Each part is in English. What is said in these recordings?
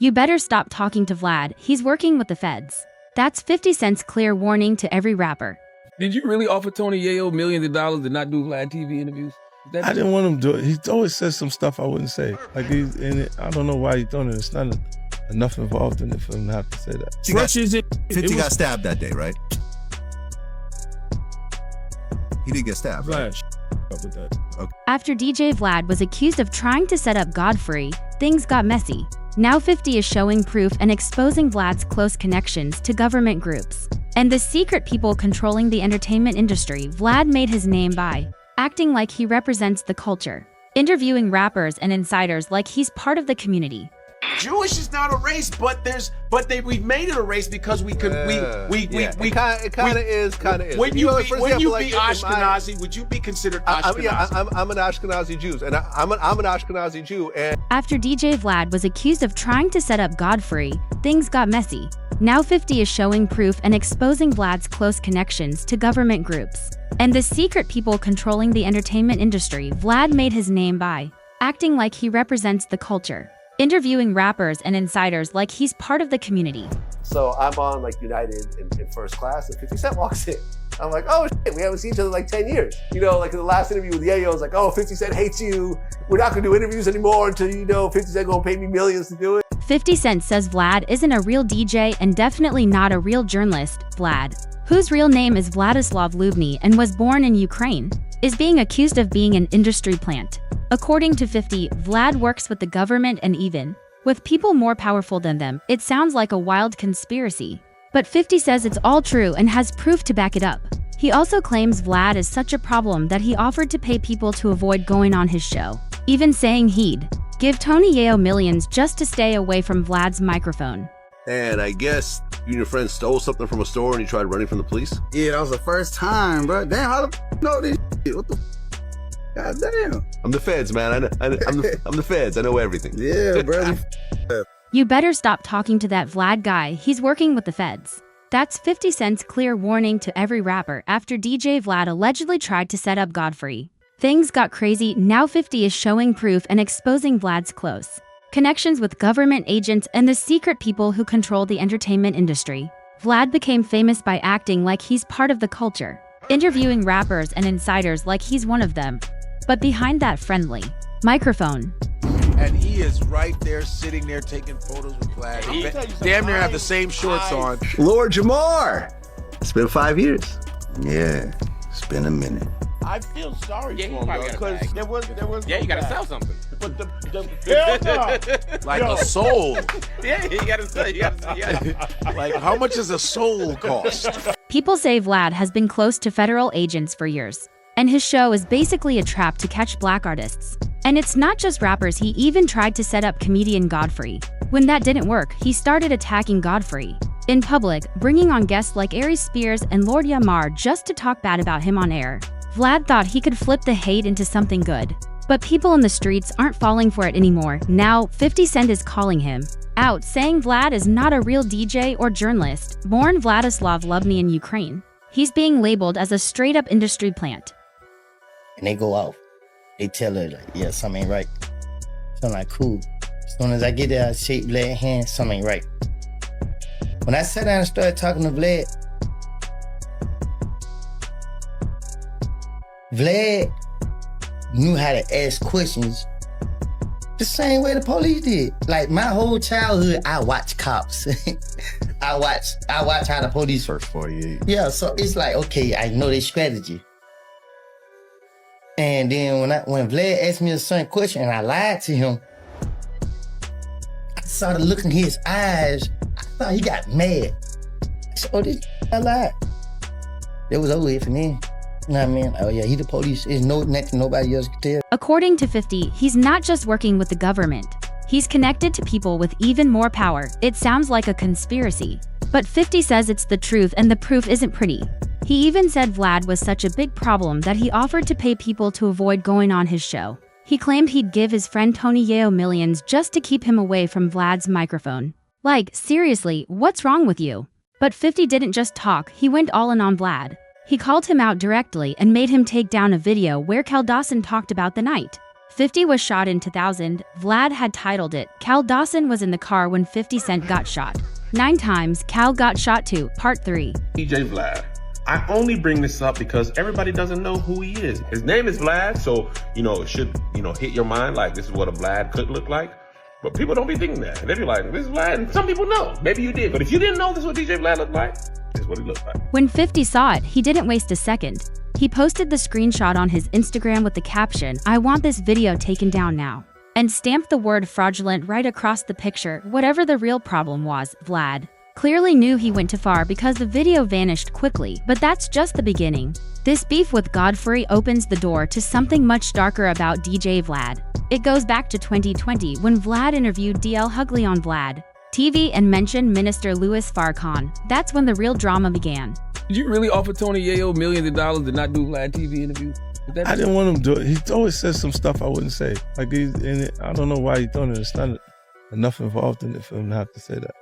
You better stop talking to Vlad, he's working with the feds. That's 50 Cent's clear warning to every rapper. Did you really offer Tony Yayo millions of dollars to not do Vlad TV interviews? I didn't want him to do it. He always says some stuff I wouldn't say. Like he's in it. I don't know why he's doing it. It's not enough involved in it for him to have to say that. 50 got stabbed that day, right? He did get stabbed, right? Okay. After DJ Vlad was accused of trying to set up Godfrey, things got messy. Now 50 is showing proof and exposing Vlad's close connections to government groups and the secret people controlling the entertainment industry. Vlad made his name by acting like he represents the culture, interviewing rappers and insiders like he's part of the community. Jewish is not a race, but we've made it a race because we could it kind of is. When you be Ashkenazi, would you be considered Ashkenazi? I'm an Ashkenazi Jew, and I'm an Ashkenazi Jew. And after DJ Vlad was accused of trying to set up Godfrey, things got messy. Now 50 is showing proof and exposing Vlad's close connections to government groups and the secret people controlling the entertainment industry. Vlad made his name by acting like he represents the culture, interviewing rappers and insiders like he's part of the community. So I'm on like United in first class, and 50 Cent walks in. I'm like, oh shit, we haven't seen each other in like 10 years. You know, like in the last interview with Yayo, I was like, oh, 50 Cent hates you. We're not gonna do interviews anymore until 50 Cent gonna pay me millions to do it. 50 Cent says Vlad isn't a real DJ and definitely not a real journalist. Vlad, whose real name is Vladislav Lubny and was born in Ukraine, is being accused of being an industry plant. According to 50, Vlad works with the government and even with people more powerful than them. It sounds like a wild conspiracy, but 50 says it's all true and has proof to back it up. He also claims Vlad is such a problem that he offered to pay people to avoid going on his show, even saying he'd give Tony Yayo millions just to stay away from Vlad's microphone. And I guess you and your friend stole something from a store and you tried running from the police? Yeah, that was the first time, bro. Damn, how the know this shit? What the God damn. I'm the feds, man. I'm the feds. I know everything. Yeah, bro. You better stop talking to that Vlad guy. He's working with the feds. That's 50 Cent's clear warning to every rapper after DJ Vlad allegedly tried to set up Godfrey. Things got crazy. Now 50 is showing proof and exposing Vlad's close connections with government agents and the secret people who control the entertainment industry. Vlad became famous by acting like he's part of the culture, interviewing rappers and insiders like he's one of them. But behind that friendly microphone, and he is right there, sitting there, taking photos with Vlad. Damn near have the same shorts on. Lord Jamar. It's been 5 years. Yeah, it's been a minute. I feel sorry for him because there was you gotta sell something. But the like a soul. Yeah, you gotta sell. Like, how much does a soul cost? People say Vlad has been close to federal agents for years, and his show is basically a trap to catch black artists. And it's not just rappers. He even tried to set up comedian Godfrey. When that didn't work, he started attacking Godfrey in public, bringing on guests like Aries Spears and Lord Yamar just to talk bad about him on air. Vlad thought he could flip the hate into something good, but people in the streets aren't falling for it anymore. Now 50 Cent is calling him out, saying Vlad is not a real DJ or journalist. Born Vladislav Lubny in Ukraine, he's being labeled as a straight-up industry plant. And they go off. They tell her, like, yeah, something ain't right. So I'm like, cool. As soon as I get there, I shake Vlad's hand, something ain't right. When I sat down and started talking to Vlad, Vlad knew how to ask questions the same way the police did. Like my whole childhood, I watched cops. I watch how the police first 48. Yeah, so it's like, okay, I know their strategy. And then when Vlad asked me a certain question and I lied to him, I saw the look in his eyes. I thought he got mad. I said, oh, this I lied. It was over with for me. You know what I mean? Oh yeah, he the police. There's nothing nobody else can tell. According to 50, he's not just working with the government. He's connected to people with even more power. It sounds like a conspiracy, but 50 says it's the truth and the proof isn't pretty. He even said Vlad was such a big problem that he offered to pay people to avoid going on his show. He claimed he'd give his friend Tony Yayo millions just to keep him away from Vlad's microphone. Like, seriously, what's wrong with you? But 50 didn't just talk, he went all in on Vlad. He called him out directly and made him take down a video where Cal Dawson talked about the night 50 was shot in 2000. Vlad had titled it, Cal Dawson was in the car when 50 Cent got shot. 9 times, Cal got shot too, part 3. DJ Vlad. I only bring this up because everybody doesn't know who he is. His name is Vlad, so, it should, hit your mind like this is what a Vlad could look like. But people don't be thinking that. They be like, this is Vlad, and some people know. Maybe you did. But if you didn't know this is what DJ Vlad looked like, this is what he looked like. When 50 saw it, he didn't waste a second. He posted the screenshot on his Instagram with the caption, "I want this video taken down now," and stamped the word fraudulent right across the picture. Whatever the real problem was, Vlad clearly knew he went too far because the video vanished quickly, but that's just the beginning. This beef with Godfrey opens the door to something much darker about DJ Vlad. It goes back to 2020 when Vlad interviewed DL Hughley on Vlad TV and mentioned Minister Louis Farrakhan. That's when the real drama began. Did you really offer Tony Yayo millions of dollars to not do Vlad TV interview? I didn't want him to do it. He always says some stuff I wouldn't say. I don't know why he's doing it. It's not enough involved in it for him to have to say that.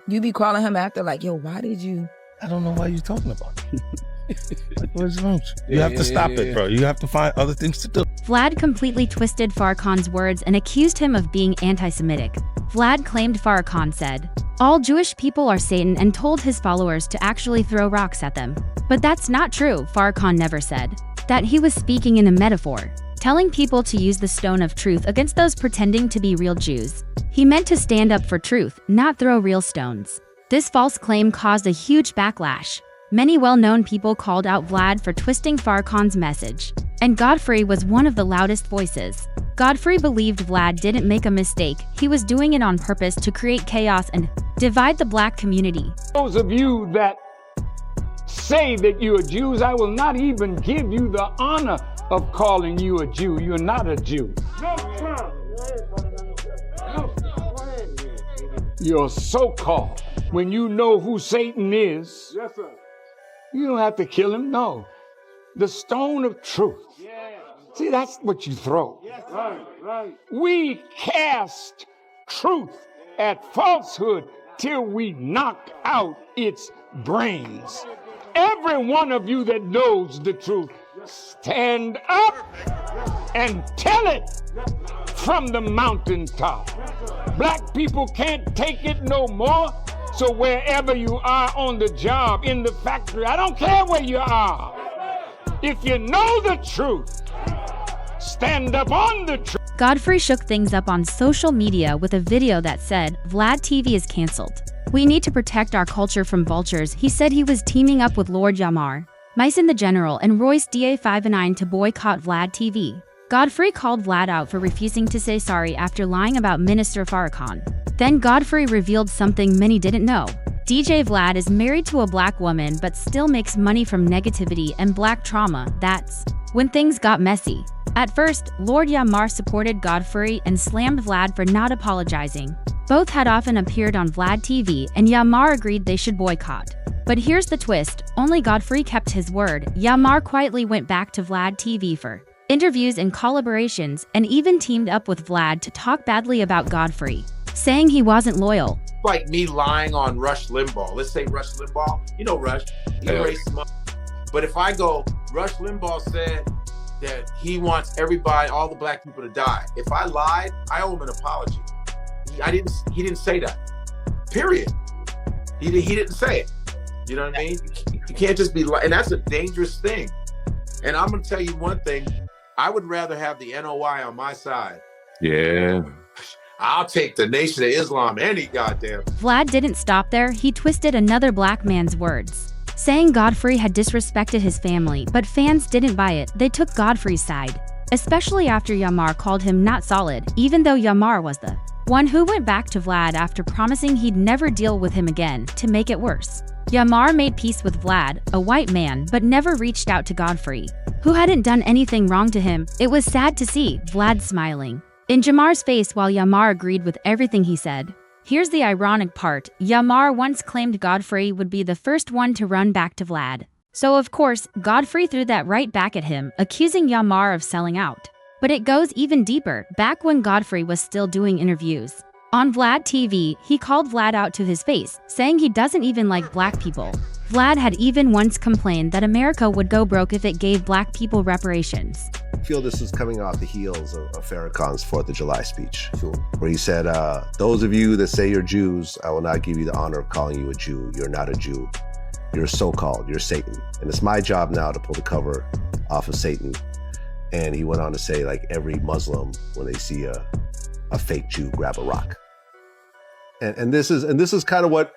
You be calling him after like, yo, why did you? I don't know why you're talking about it. What's wrong with you? You have to stop it, bro. You have to find other things to do. Vlad completely twisted Farrakhan's words and accused him of being anti-Semitic. Vlad claimed Farrakhan said, "All Jewish people are Satan," and told his followers to actually throw rocks at them. But that's not true. Farrakhan never said that. He was speaking in a metaphor, telling people to use the stone of truth against those pretending to be real Jews. He meant to stand up for truth, not throw real stones. This false claim caused a huge backlash. Many well-known people called out Vlad for twisting Farrakhan's message, and Godfrey was one of the loudest voices. Godfrey believed Vlad didn't make a mistake. He was doing it on purpose to create chaos and divide the black community. Those of you that say that you are Jews, I will not even give you the honor of calling you a Jew. You're not a Jew. You're so-called. When you know who Satan is, yes, sir. You don't have to kill him, no. The stone of truth. Yeah. See, that's what you throw. Yes, right. We cast truth at falsehood till we knock out its brains. Every one of you that knows the truth, stand up and tell it from the mountaintop. Black people can't take it no more. So wherever you are on the job, in the factory, I don't care where you are. If you know the truth, stand up on the truth. Godfrey shook things up on social media with a video that said, "Vlad TV is canceled. We need to protect our culture from vultures." He said he was teaming up with Lord Yamar, Myson the General, and Royce Da59 to boycott Vlad TV. Godfrey called Vlad out for refusing to say sorry after lying about Minister Farrakhan. Then Godfrey revealed something many didn't know. DJ Vlad is married to a black woman but still makes money from negativity and black trauma. That's when things got messy. At first, Lord Yamar supported Godfrey and slammed Vlad for not apologizing. Both had often appeared on Vlad TV, and Yamar agreed they should boycott. But here's the twist, only Godfrey kept his word. Yamar quietly went back to Vlad TV for interviews and collaborations, and even teamed up with Vlad to talk badly about Godfrey, saying he wasn't loyal. Like me lying on Rush Limbaugh. Let's say Rush Limbaugh, you know Rush, he racist money. But if I go, Rush Limbaugh said that he wants everybody, all the black people to die. If I lied, I owe him an apology. He didn't say that, period. He didn't say it. You know what I mean? You can't just be lying, and that's a dangerous thing. And I'm gonna tell you one thing, I would rather have the NOI on my side. Yeah. I'll take the Nation of Islam any goddamn. Vlad didn't stop there, he twisted another black man's words, saying Godfrey had disrespected his family, but fans didn't buy it. They took Godfrey's side, especially after Yamar called him not solid, even though Yamar was the one who went back to Vlad after promising he'd never deal with him again. To make it worse, Yamar made peace with Vlad, a white man, but never reached out to Godfrey, who hadn't done anything wrong to him. It was sad to see Vlad smiling in Yamar's face while Yamar agreed with everything he said. Here's the ironic part, Yamar once claimed Godfrey would be the first one to run back to Vlad. So of course, Godfrey threw that right back at him, accusing Yamar of selling out. But it goes even deeper. Back when Godfrey was still doing interviews on Vlad TV, he called Vlad out to his face, saying he doesn't even like black people. Vlad had even once complained that America would go broke if it gave black people reparations. feel this is coming off the heels of Farrakhan's 4th of July speech, where he said, those of you that say you're Jews, I will not give you the honor of calling you a Jew. You're not a Jew. You're so-called. You're Satan. And it's my job now to pull the cover off of Satan. And he went on to say, like, every Muslim, when they see a fake Jew, grab a rock. And this is kind of what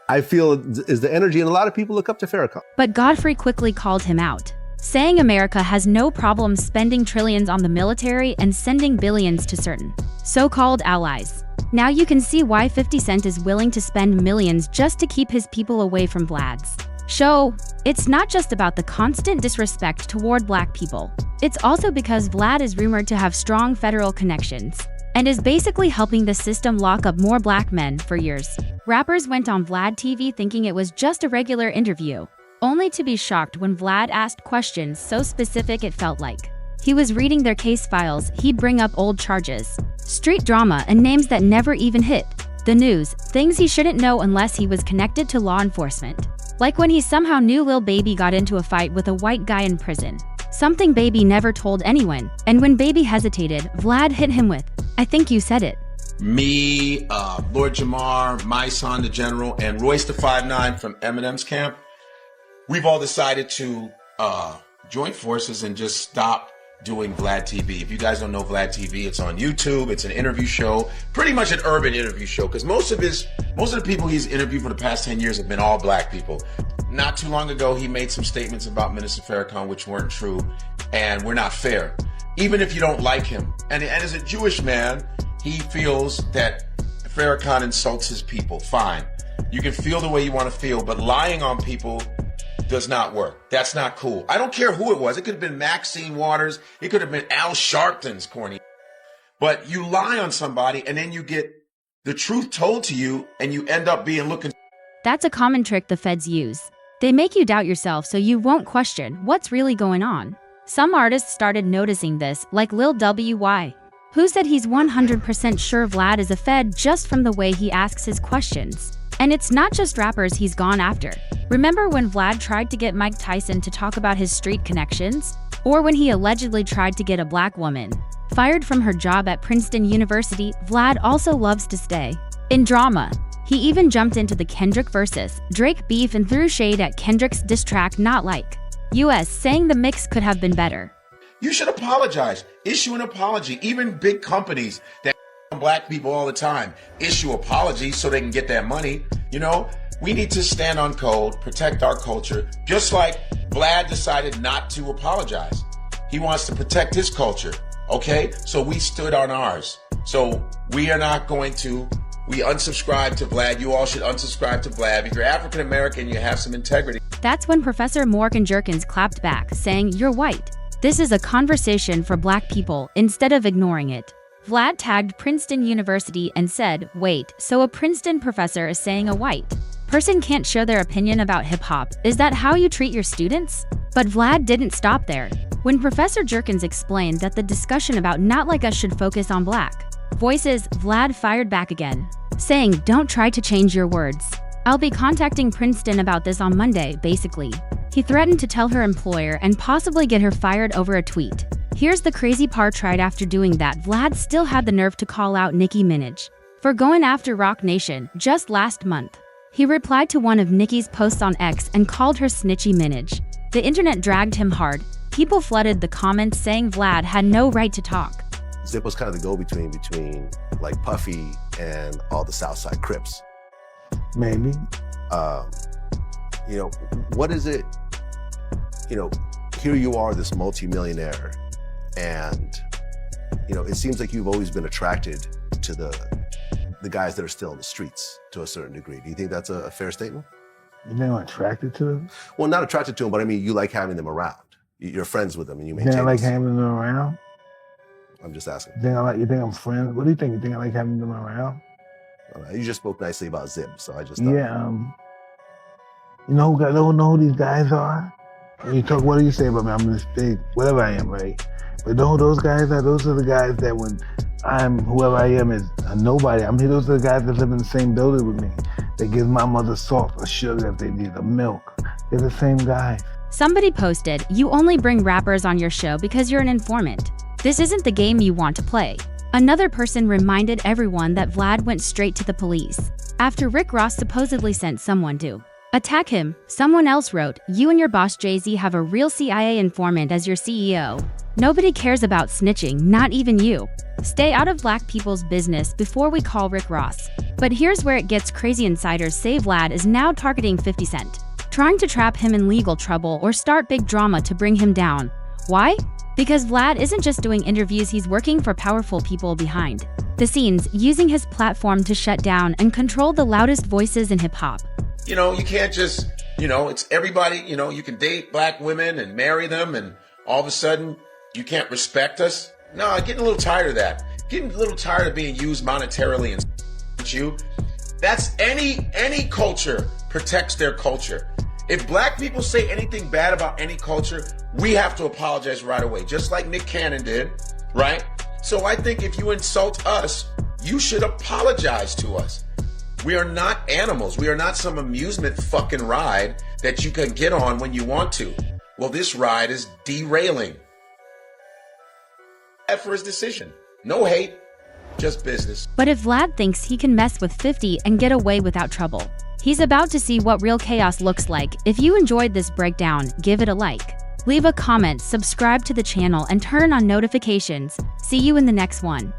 I feel is the energy, and a lot of people look up to Farrakhan. But Godfrey quickly called him out, saying America has no problem spending trillions on the military and sending billions to certain so-called allies. Now you can see why 50 Cent is willing to spend millions just to keep his people away from Vlad's show. It's not just about the constant disrespect toward black people. It's also because Vlad is rumored to have strong federal connections and is basically helping the system lock up more black men for years. Rappers went on Vlad TV thinking it was just a regular interview, only to be shocked when Vlad asked questions so specific it felt like he was reading their case files. He'd bring up old charges, street drama, and names that never even hit the news, things he shouldn't know unless he was connected to law enforcement. Like when he somehow knew Lil Baby got into a fight with a white guy in prison, something Baby never told anyone, and when Baby hesitated, Vlad hit him with, "I think you said it." Me, Lord Jamar, my son, the General, and Royce the 5'9" from Eminem's camp, we've all decided to join forces and just stop doing Vlad TV. If you guys don't know Vlad TV, it's on YouTube. It's an interview show, pretty much an urban interview show, because most of the people he's interviewed for the past 10 years have been all black people. Not too long ago, he made some statements about Minister Farrakhan which weren't true and were not fair, even if you don't like him. And as a Jewish man, he feels that Farrakhan insults his people. Fine. You can feel the way you want to feel, but lying on people does not work. That's not cool. I don't care who it was. It could have been Maxine Waters. It could have been Al Sharpton's corny. But you lie on somebody and then you get the truth told to you and you end up being looking. That's a common trick the feds use. They make you doubt yourself so you won't question what's really going on. Some artists started noticing this, like Lil W.Y., who said he's 100% sure Vlad is a fed just from the way he asks his questions. And it's not just rappers he's gone after. Remember when Vlad tried to get Mike Tyson to talk about his street connections? Or when he allegedly tried to get a black woman fired from her job at Princeton University? Vlad also loves to stay in drama. He even jumped into the Kendrick versus Drake beef and threw shade at Kendrick's diss track Not Like US, saying the mix could have been better. You should apologize. Issue an apology. Even big companies that black people all the time issue apologies so they can get that money. You know, we need to stand on code, protect our culture, just like Vlad decided not to apologize. He wants to protect his culture, okay? So we stood on ours. So we are not going to, we unsubscribe to Vlad. You all should unsubscribe to Vlad. If you're African American, you have some integrity. That's when Professor Morgan Jerkins clapped back, saying, "You're white. This is a conversation for black people," instead of ignoring it. Vlad tagged Princeton University and said, "Wait, so a Princeton professor is saying a white person can't share their opinion about hip-hop? Is that how you treat your students?" But Vlad didn't stop there. When Professor Jerkins explained that the discussion about Not Like Us should focus on black voices, Vlad fired back again, saying, "Don't try to change your words. I'll be contacting Princeton about this on Monday," basically. He threatened to tell her employer and possibly get her fired over a tweet. Here's the crazy part: right after doing that, Vlad still had the nerve to call out Nicki Minaj for going after Rock Nation just last month. He replied to one of Nicki's posts on X and called her Snitchy Minaj. The internet dragged him hard. People flooded the comments saying Vlad had no right to talk. Zip was kind of the go-between between like Puffy and all the Southside Crips. Maybe. You know, what is it? You know, here you are, this multimillionaire, and you know, it seems like you've always been attracted to the guys that are still in the streets to a certain degree. Do you think that's a fair statement? You think I'm attracted to them? Well, not attracted to them, but I mean, you like having them around. You're friends with them, and you You maintain. think I like this. having them around? I'm just asking. You think I'm friends? What do you think? You think I like having them around? You just spoke nicely about Zip, so I just thought. Yeah. You know who these guys are? When you talk, what do you say about me? I'm this big, whatever I am, right? But those guys those are the guys that when I'm whoever I am is a nobody. I mean, those are the guys that live in the same building with me. That give my mother salt or sugar if they need, or milk. They're the same guys. Somebody posted, "You only bring rappers on your show because you're an informant. This isn't the game you want to play." Another person reminded everyone that Vlad went straight to the police after Rick Ross supposedly sent someone to attack him. Someone else wrote, "You and your boss Jay-Z have a real CIA informant as your CEO. Nobody cares about snitching, not even you. Stay out of black people's business before we call Rick Ross." But here's where it gets crazy. Insiders say Vlad is now targeting 50 Cent, trying to trap him in legal trouble or start big drama to bring him down. Why? Because Vlad isn't just doing interviews, he's working for powerful people behind the scenes, using his platform to shut down and control the loudest voices in hip-hop. You can't just, it's everybody, you can date black women and marry them and all of a sudden you can't respect us. No, I'm getting a little tired of that. Getting a little tired of being used monetarily and you. That's any culture protects their culture. If black people say anything bad about any culture, we have to apologize right away, just like Nick Cannon did, right? So I think if you insult us, you should apologize to us. We are not animals. We are not some amusement fucking ride that you can get on when you want to. Well, this ride is derailing. For his decision. No hate, just business. But if Vlad thinks he can mess with 50 and get away without trouble, he's about to see what real chaos looks like. If you enjoyed this breakdown, give it a like. Leave a comment, subscribe to the channel, and turn on notifications. See you in the next one.